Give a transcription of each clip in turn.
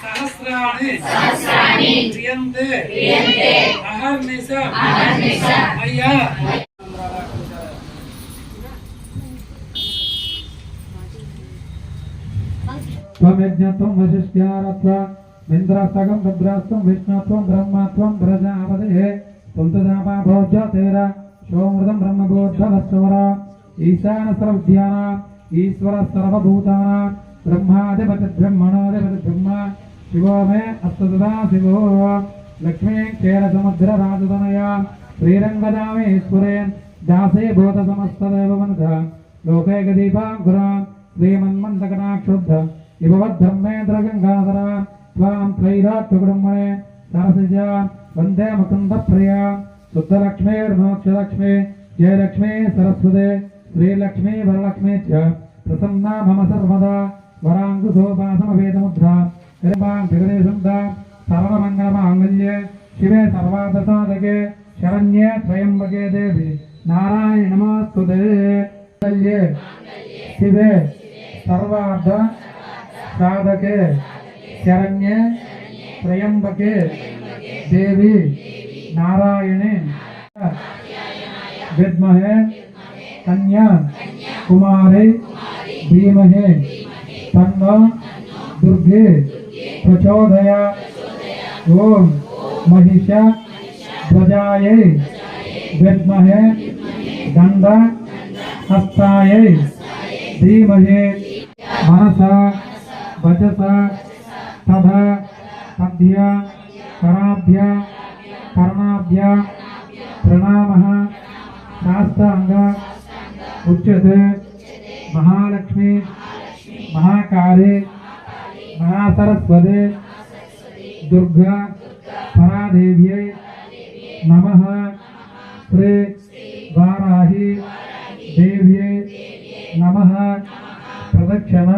सहस्राणि क्रियन्ते अहर्निश मया त्वमेज्ञत्वं वशिष्ठ्यारत्वं इन्द्रस्तगं रुद्रस्त्वं विष्णुत्वं ब्रह्मत्वं प्रजापतिः त्वं तदापा भोज्यतेरा सोमृतं ब्रह्मबोद्धवस्वरा ईशान सर्वविद्यानां ईश्वर सर्वभूतानां ब्रह्माधिपति ब्रह्मणाधिपति ब्रह्मा शिवो मे अस्तदा शिवो लक्ष्मी क्षीरसमुद्रराजतनया श्रीरङ्गदामेश्वरेन् दासे भूतसमस्तदेववन्धा लोकैकदीपाङ्कुरां श्रीमन्मन्दकटाक्षुब्ध इववद्धर्मेन्द्रगङ्गाधरा त्वां त्रैराट्यकुटुम्बने सरसिजा वन्दे मुकुन्दप्रिया शुद्धलक्ष्मीर्मोक्षलक्ष्मी जयलक्ष्मी सरस्वते श्रीलक्ष्मी वरलक्ष्मी च प्रसन्ना मम सर्वदा वराङ्कुशोपासमवेदमुद्रा हिरण्यगणेशुद्धा सर्वमङ्गलमाङ्गल्ये शिवे सर्वार्थसाधके शरण्ये त्र्यम्बके देवी नारायणे नमोस्तुते शिवे सर्वार्थ साधके शरण्ये त्र्यम्बके देवी नारायणे विद्महे कन्या कुमारी धीमहि तन्नो दुर्गे प्रचोदयात् ओम महिषा ध्वजायै विद्महे दण्ड हस्तायै धीमहि मनसा वचसा तथा पद्या कराभ्या कर्णाभ्या प्रणामः शास्त्रांग उच्यते महालक्ष्मी महाकाली महासरस्वती दुर्गा परादेव्यै नमः श्री वाराही देव्यै नमः प्रदक्षिण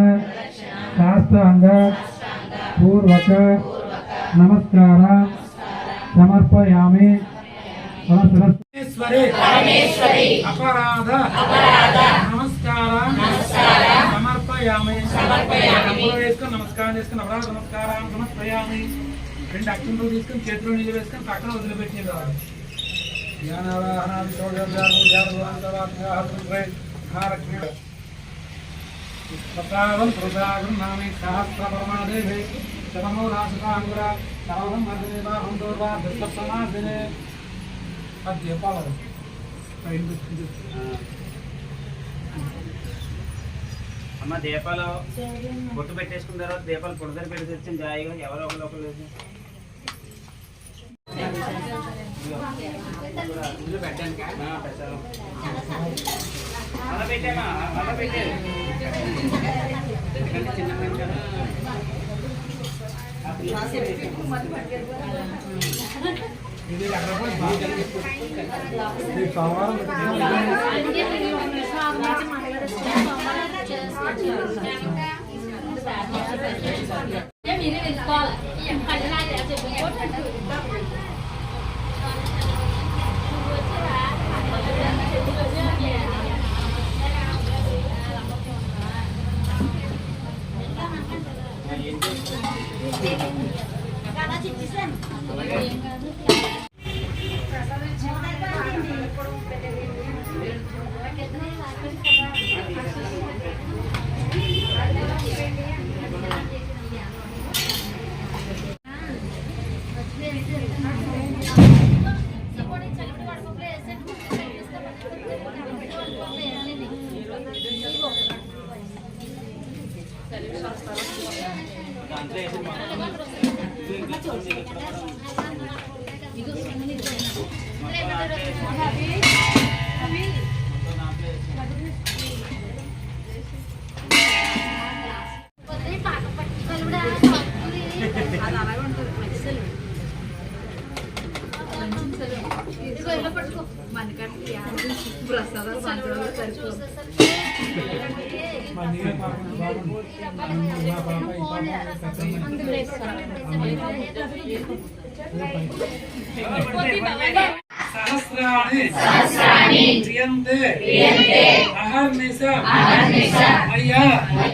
शास्त्रांग पूर्वक नमस्कार समर्पयामि। परमेश्वरी अपराध नमस्कार समर्पयामि। नमस्कार समर्पयामि। రెండు అక్షంతలు తీసుకొని చేతిలో నీళ్ళు వేసుకొని పక్కన వదిలిపెట్టిన కావాలి నామే సహస్రపరమాదేవి శరమో రాసుకాంగుర సర్వం అర్జునేవాహం దూర్వా దుష్టసమాధినే అద్య పాలన అమ్మ దీపాలు బొట్టు పెట్టేసుకున్న తర్వాత దీపాలు పొడదర పెట్టి తెచ్చాను జాయిగా ఎవరో ఒకరు పెట్టాను అలా పెట్టామా అలా పెట్టాను ఎందుకంటే చిన్న కదా सहस्राणि क्रियन्ते अहर्निश मया